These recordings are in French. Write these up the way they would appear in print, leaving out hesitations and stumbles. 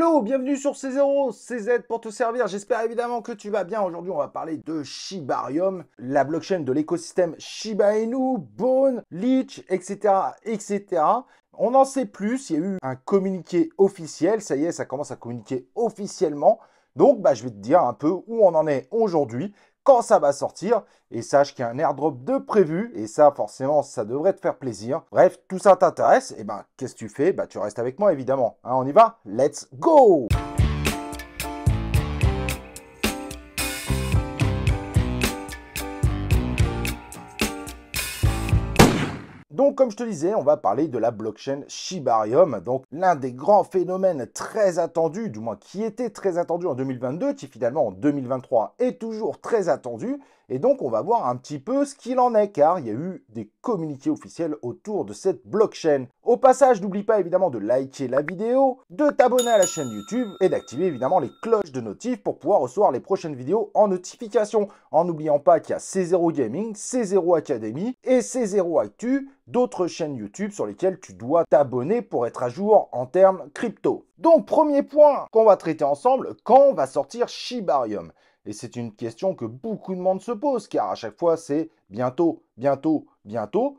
Hello, bienvenue sur C0, CZ pour te servir. J'espère évidemment que tu vas bien. Aujourd'hui, on va parler de Shibarium, la blockchain de l'écosystème Shiba Inu, Bone, Leech, etc., etc. On en sait plus. Il y a eu un communiqué officiel. Ça y est, ça commence à communiquer officiellement. Donc, je vais te dire un peu où on en est aujourd'hui, quand ça va sortir. Et sache qu'il y a un airdrop de prévu. Et ça, forcément, ça devrait te faire plaisir. Bref, tout ça t'intéresse. Et qu'est-ce que tu fais? Tu restes avec moi, évidemment. Hein, on y va? Let's go! Donc, comme je te disais, on va parler de la blockchain Shibarium, donc l'un des grands phénomènes très attendus, du moins qui était très attendu en 2022, qui finalement en 2023 est toujours très attendu. Et donc, on va voir un petit peu ce qu'il en est, car il y a eu des communiqués officiels autour de cette blockchain. Au passage, n'oublie pas évidemment de liker la vidéo, de t'abonner à la chaîne YouTube et d'activer évidemment les cloches de notif pour pouvoir recevoir les prochaines vidéos en notification. En n'oubliant pas qu'il y a C0 Gaming, C0 Academy et C0 Actu, d'autres chaînes YouTube sur lesquelles tu dois t'abonner pour être à jour en termes crypto. Donc, premier point qu'on va traiter ensemble, quand va sortir Shibarium? Et c'est une question que beaucoup de monde se pose, car à chaque fois, c'est bientôt, bientôt, bientôt.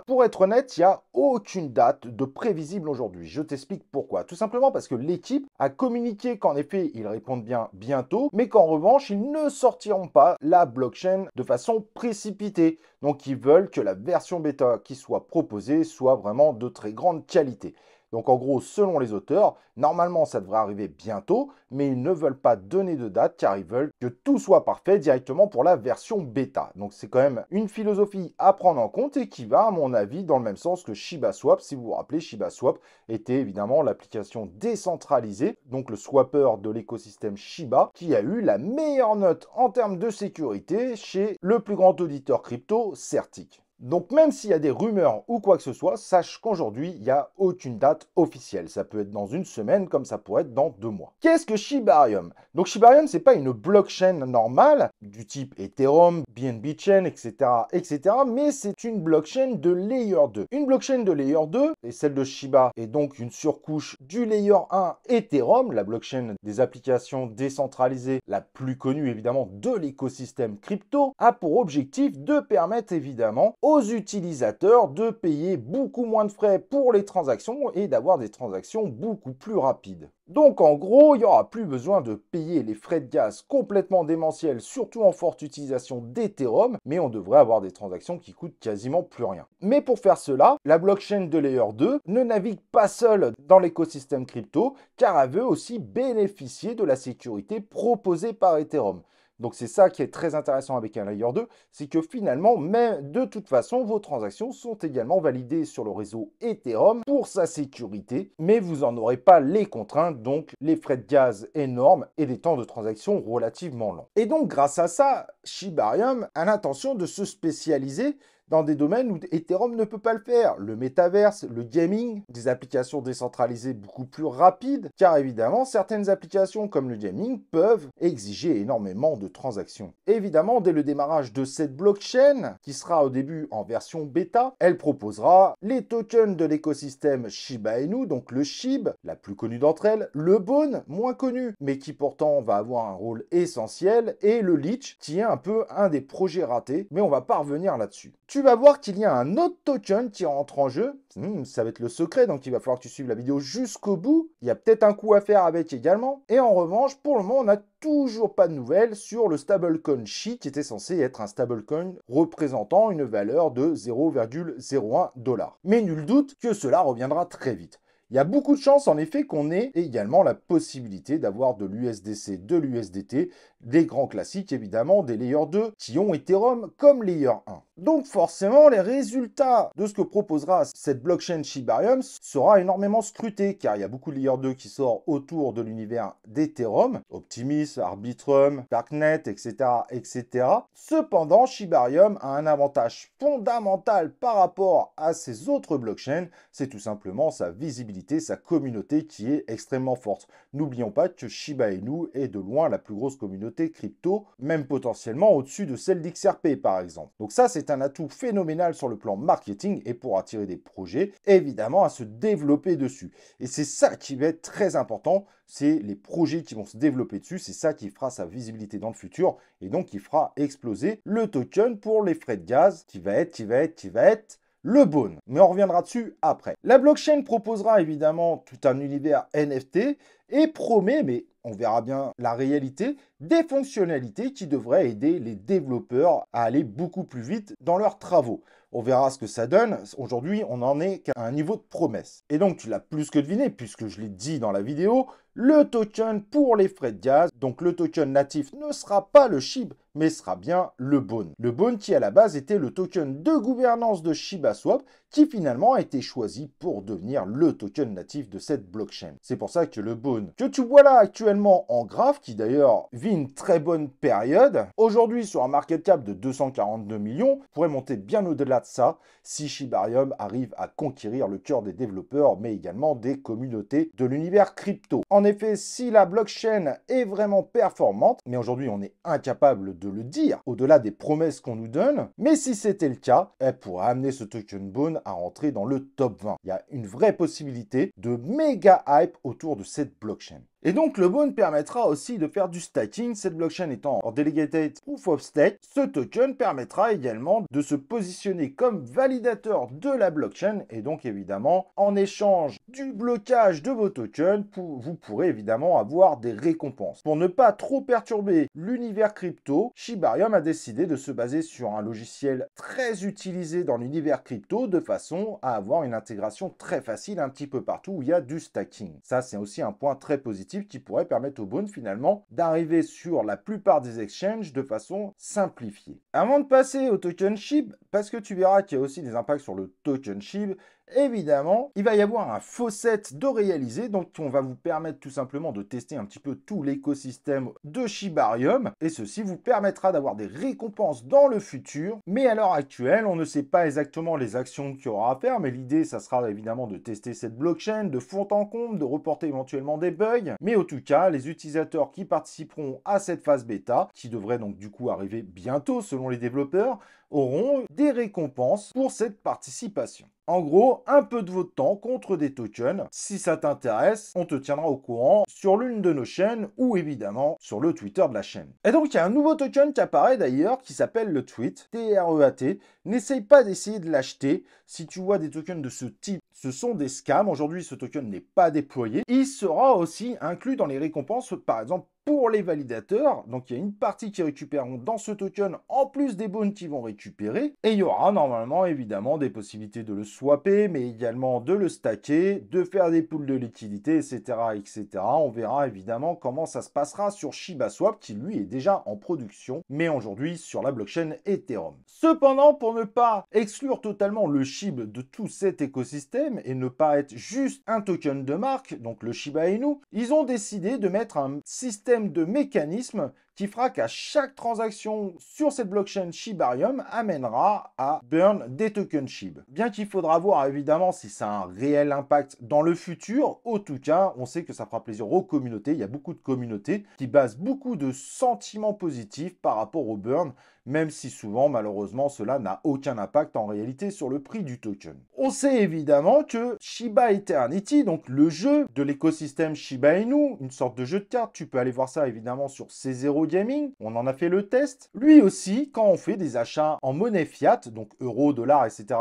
Pour être honnête, il n'y a aucune date de prévisible aujourd'hui. Je t'explique pourquoi. Tout simplement parce que l'équipe a communiqué qu'en effet, ils répondent bien bientôt, mais qu'en revanche, ils ne sortiront pas la blockchain de façon précipitée. Donc, ils veulent que la version bêta qui soit proposée soit vraiment de très grande qualité. Donc en gros, selon les auteurs, normalement ça devrait arriver bientôt, mais ils ne veulent pas donner de date car ils veulent que tout soit parfait directement pour la version bêta. Donc c'est quand même une philosophie à prendre en compte et qui va, à mon avis, dans le même sens que ShibaSwap. Si vous vous rappelez, ShibaSwap était évidemment l'application décentralisée, donc le swapper de l'écosystème Shiba, qui a eu la meilleure note en termes de sécurité chez le plus grand auditeur crypto, Certic. Donc même s'il y a des rumeurs ou quoi que ce soit, sache qu'aujourd'hui, il n'y a aucune date officielle. Ça peut être dans une semaine comme ça pourrait être dans 2 mois. Qu'est-ce que Shibarium? Donc Shibarium, ce n'est pas une blockchain normale du type Ethereum, BNB Chain, etc., etc., mais c'est une blockchain de Layer 2. Une blockchain de Layer 2, et celle de Shiba est donc une surcouche du Layer 1 Ethereum, la blockchain des applications décentralisées la plus connue évidemment de l'écosystème crypto, a pour objectif de permettre évidemment aux utilisateurs de payer beaucoup moins de frais pour les transactions et d'avoir des transactions beaucoup plus rapides. Donc en gros, il n'y aura plus besoin de payer les frais de gaz complètement démentiels, surtout en forte utilisation d'Ethereum, mais on devrait avoir des transactions qui coûtent quasiment plus rien. Mais pour faire cela, la blockchain de Layer 2 ne navigue pas seule dans l'écosystème crypto, car elle veut aussi bénéficier de la sécurité proposée par Ethereum. Donc c'est ça qui est très intéressant avec un Layer 2, c'est que finalement, même de toute façon, vos transactions sont également validées sur le réseau Ethereum pour sa sécurité, mais vous n'en aurez pas les contraintes, donc les frais de gaz énormes et des temps de transaction relativement longs. Et donc grâce à ça, Shibarium a l'intention de se spécialiser dans des domaines où Ethereum ne peut pas le faire. Le métaverse, le gaming, des applications décentralisées beaucoup plus rapides, car évidemment, certaines applications comme le gaming peuvent exiger énormément de transactions. Évidemment, dès le démarrage de cette blockchain, qui sera au début en version bêta, elle proposera les tokens de l'écosystème Shiba Inu, donc le SHIB, la plus connue d'entre elles, le Bone, moins connu, mais qui pourtant va avoir un rôle essentiel, et le Leech, qui est un peu un des projets ratés, mais on va pas revenir là-dessus. Tu vas voir qu'il y a un autre token qui rentre en jeu. Ça va être le secret, donc il va falloir que tu suives la vidéo jusqu'au bout. Il y a peut-être un coup à faire avec également. Et en revanche, pour le moment, on n'a toujours pas de nouvelles sur le stablecoin SHI, qui était censé être un stablecoin représentant une valeur de 0,01 $. Mais nul doute que cela reviendra très vite. Il y a beaucoup de chances en effet qu'on ait également la possibilité d'avoir de l'USDC, de l'USDT, des grands classiques évidemment, des Layer 2 qui ont Ethereum comme Layer 1. Donc forcément, les résultats de ce que proposera cette blockchain Shibarium sera énormément scruté, car il y a beaucoup de Layer 2 qui sortent autour de l'univers d'Ethereum, Optimus, Arbitrum, Darknet, etc., etc. Cependant, Shibarium a un avantage fondamental par rapport à ces autres blockchains, c'est tout simplement sa visibilité visibilité, sa communauté qui est extrêmement forte. N'oublions pas que Shiba Inu est de loin la plus grosse communauté crypto, même potentiellement au-dessus de celle d'XRP par exemple. Donc ça, c'est un atout phénoménal sur le plan marketing et pour attirer des projets, évidemment, à se développer dessus. Et c'est ça qui va être très important, c'est les projets qui vont se développer dessus, c'est ça qui fera sa visibilité dans le futur et donc qui fera exploser le token pour les frais de gaz qui va être le Bone. Mais on reviendra dessus après. La blockchain proposera évidemment tout un univers NFT et promet, mais on verra bien la réalité, des fonctionnalités qui devraient aider les développeurs à aller beaucoup plus vite dans leurs travaux. On verra ce que ça donne. Aujourd'hui, on en est qu'à un niveau de promesse. Et donc, tu l'as plus que deviné, puisque je l'ai dit dans la vidéo, le token pour les frais de gaz, donc le token natif ne sera pas le SHIB, mais sera bien le Bone. Le Bone qui à la base était le token de gouvernance de ShibaSwap, qui finalement a été choisi pour devenir le token natif de cette blockchain. C'est pour ça que le Bone, que tu vois là actuellement en graphe, qui d'ailleurs vit une très bonne période, aujourd'hui sur un market cap de 242 millions, pourrait monter bien au-delà de ça si Shibarium arrive à conquérir le cœur des développeurs, mais également des communautés de l'univers crypto. En effet, si la blockchain est vraiment performante, mais aujourd'hui on est incapable de le dire, au-delà des promesses qu'on nous donne, mais si c'était le cas, elle pourrait amener ce token Bone à rentrer dans le top 20. Il y a une vraie possibilité de méga hype autour de cette blockchain. Et donc, le Bone permettra aussi de faire du stacking. Cette blockchain étant en Delegated Proof of Stake, ce token permettra également de se positionner comme validateur de la blockchain. Et donc, évidemment, en échange du blocage de vos tokens, vous pourrez évidemment avoir des récompenses. Pour ne pas trop perturber l'univers crypto, Shibarium a décidé de se baser sur un logiciel très utilisé dans l'univers crypto de façon à avoir une intégration très facile un petit peu partout où il y a du stacking. Ça, c'est aussi un point très positif qui pourrait permettre au Bone finalement d'arriver sur la plupart des exchanges de façon simplifiée. Avant de passer au token SHIB, parce que tu verras qu'il y a aussi des impacts sur le token SHIB, évidemment, il va y avoir un faucet de réaliser, donc on va vous permettre tout simplement de tester un petit peu tout l'écosystème de Shibarium, et ceci vous permettra d'avoir des récompenses dans le futur, mais à l'heure actuelle, on ne sait pas exactement les actions qu'il y aura à faire, mais l'idée, ça sera évidemment de tester cette blockchain de fond en comble, de reporter éventuellement des bugs, mais en tout cas, les utilisateurs qui participeront à cette phase bêta, qui devrait donc du coup arriver bientôt selon les développeurs, auront des récompenses pour cette participation. En gros, un peu de votre temps contre des tokens. Si ça t'intéresse, on te tiendra au courant sur l'une de nos chaînes ou évidemment sur le Twitter de la chaîne. Et donc, il y a un nouveau token qui apparaît d'ailleurs qui s'appelle le Tweet, TREAT. N'essaye pas d'essayer de l'acheter. Si tu vois des tokens de ce type, ce sont des scams. Aujourd'hui, ce token n'est pas déployé. Il sera aussi inclus dans les récompenses, par exemple, pour les validateurs. Donc, il y a une partie qui récupéreront dans ce token, en plus des bones qui vont récupérer. Et il y aura normalement, évidemment, des possibilités de le swapper, mais également de le stacker, de faire des pools de liquidité, etc., etc. On verra évidemment comment ça se passera sur ShibaSwap, qui lui est déjà en production, mais aujourd'hui sur la blockchain Ethereum. Cependant, pour ne pas exclure totalement le SHIB de tout cet écosystème et ne pas être juste un token de marque, donc le Shiba Inu, ils ont décidé de mettre un système de mécanisme qui fera qu'à chaque transaction sur cette blockchain Shibarium amènera à burn des tokens SHIB. Bien qu'il faudra voir évidemment si ça a un réel impact dans le futur, en tout cas, on sait que ça fera plaisir aux communautés. Il y a beaucoup de communautés qui basent beaucoup de sentiments positifs par rapport au burn, même si souvent, malheureusement, cela n'a aucun impact en réalité sur le prix du token. On sait évidemment que Shiba Eternity, donc le jeu de l'écosystème Shiba Inu, une sorte de jeu de cartes, tu peux aller voir ça évidemment sur C0 Gaming, on en a fait le test. Lui aussi, quand on fait des achats en monnaie fiat, donc euros, dollars, etc.,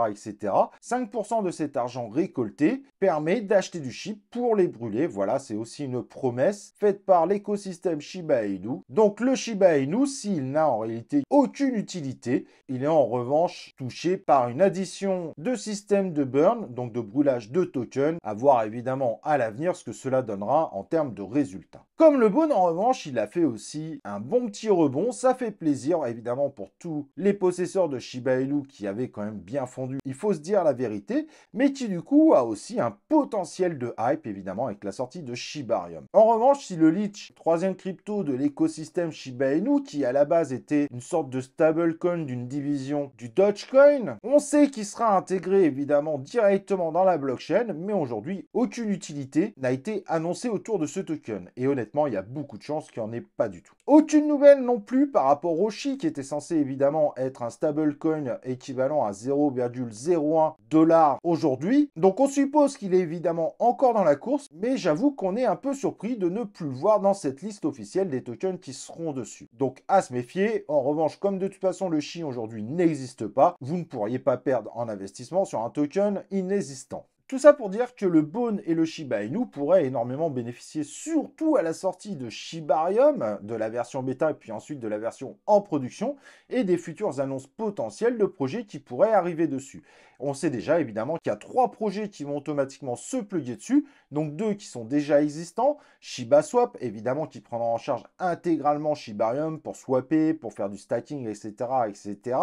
5% de cet argent récolté permet d'acheter du SHIB pour les brûler. Voilà, c'est aussi une promesse faite par l'écosystème Shiba Inu. Donc le Shiba Inu, s'il n'a en réalité aucune utilité, il est en revanche touché par une addition de système de burn, donc de brûlage de tokens, à voir évidemment à l'avenir ce que cela donnera en termes de résultats. Comme le Bone, en revanche, il a fait aussi un un bon petit rebond, ça fait plaisir évidemment pour tous les possesseurs de Shiba Inu qui avaient quand même bien fondu, il faut se dire la vérité, mais qui du coup a aussi un potentiel de hype évidemment avec la sortie de Shibarium. En revanche, si le Leech, troisième crypto de l'écosystème Shiba Inu, qui à la base était une sorte de stablecoin d'une division du Dogecoin, on sait qu'il sera intégré évidemment directement dans la blockchain, mais aujourd'hui aucune utilité n'a été annoncée autour de ce token. Et honnêtement, il y a beaucoup de chances qu'il n'y en ait pas du tout. Aucune nouvelle non plus par rapport au SHI, qui était censé évidemment être un stablecoin équivalent à 0,01 $ aujourd'hui. Donc on suppose qu'il est évidemment encore dans la course, mais j'avoue qu'on est un peu surpris de ne plus le voir dans cette liste officielle des tokens qui seront dessus. Donc à se méfier. En revanche, comme de toute façon le SHI aujourd'hui n'existe pas, vous ne pourriez pas perdre en investissement sur un token inexistant. Tout ça pour dire que le Bone et le Shiba Inu pourraient énormément bénéficier, surtout à la sortie de Shibarium, de la version bêta et puis ensuite de la version en production, et des futures annonces potentielles de projets qui pourraient arriver dessus. On sait déjà évidemment qu'il y a 3 projets qui vont automatiquement se plugger dessus, donc 2 qui sont déjà existants, ShibaSwap évidemment qui prendra en charge intégralement Shibarium pour swapper, pour faire du stacking, etc. etc.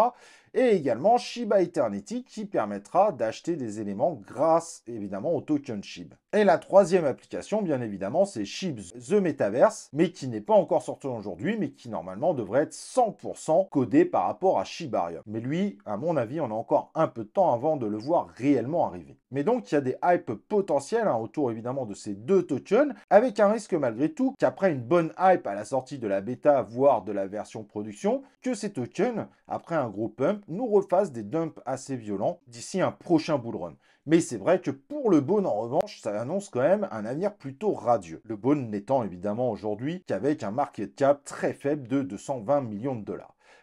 Et également Shiba Eternity qui permettra d'acheter des éléments grâce évidemment au token SHIB. Et la troisième application, bien évidemment, c'est SHIB's The Metaverse, mais qui n'est pas encore sorti aujourd'hui, mais qui normalement devrait être 100% codé par rapport à Shibarium. Mais lui, à mon avis, on a encore un peu de temps avant de le voir réellement arriver. Mais donc, il y a des hypes potentiels autour évidemment de ces 2 tokens, avec un risque malgré tout qu'après une bonne hype à la sortie de la bêta, voire de la version production, que ces tokens, après un gros pump, nous refassent des dumps assez violents d'ici un prochain bull run. Mais c'est vrai que pour le Bone, en revanche, ça annonce quand même un avenir plutôt radieux. Le Bone n'étant évidemment aujourd'hui qu'avec un market cap très faible de 220 millions de $.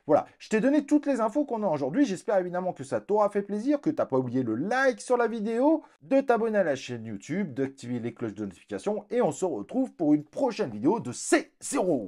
Voilà, je t'ai donné toutes les infos qu'on a aujourd'hui. J'espère évidemment que ça t'aura fait plaisir, que tu n'as pas oublié le like sur la vidéo, de t'abonner à la chaîne YouTube, d'activer les cloches de notification. Et on se retrouve pour une prochaine vidéo de C0.